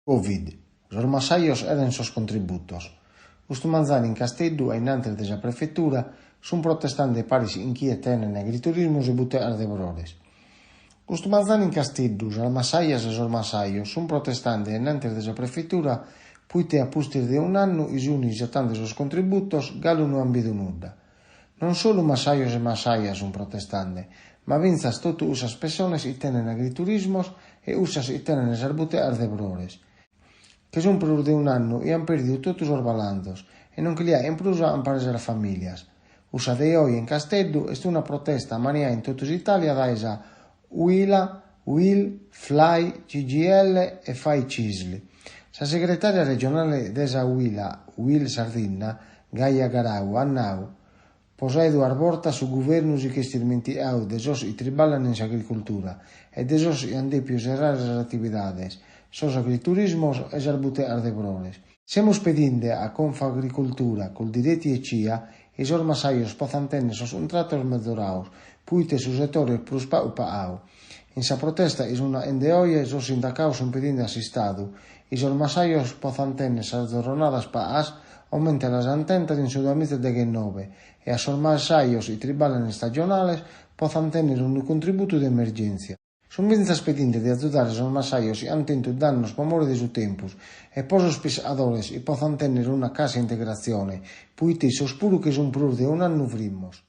Covid. Los masaios eren sos contributos. Custu manzani in Casteddu e innantre de sa prefettura sun protestante paris inchie tenen agriturismos e butte ardebrores. Custu manzani in Casteddu, sos masaias e sos masaios sun protestante e innantre de sa prefettura puite a pustir de un annu is unis giattande sos contributos galu non han bidu nudda. Non solo masaios e masaias sun protestante, ma vinzas totu usas persones i tenen agriturismos e usas i tenen es butte ardebrores. Que son prus de un annu e han perdido totus os balanzos e non che li ha imprusa ampares las familias. Usa de hoy en Casteddu est una protesta manià in totus Italia dais a UILA, UIL, FLAI, CGL e FAI CISLI. Sa segretaria regionale desa UILA, UIL Sardegna, Gaia Garau, annau, posa Eduard Borta su guvernus che stirmentiau de sos i triballan in agricultura e de sos i andepios e raras actividades, sos agriturismos e sarbute ardebrores. Semus pedinde a Confagricultura, col diretti e CIA, e sos masaios pozan tenne sos contratos melloraus, puite su settore prus pau paau. In sa protesta is una endeoia sos sindacaus sun pedinde assistadu, e sos masaios pozan tenne sas jornadas paas, aumenta las antentas in sudamite de G9, e a sos masaios i triballan stagionales pozan tenere un contributo de emergencia. Son vinzas pedinde de ajudar sos masaios e han tentu dannos pomore de su tempus, e posos pisadores i pozan tenere una casa integrazione, puite sos puru che sun prus de un annu frimos.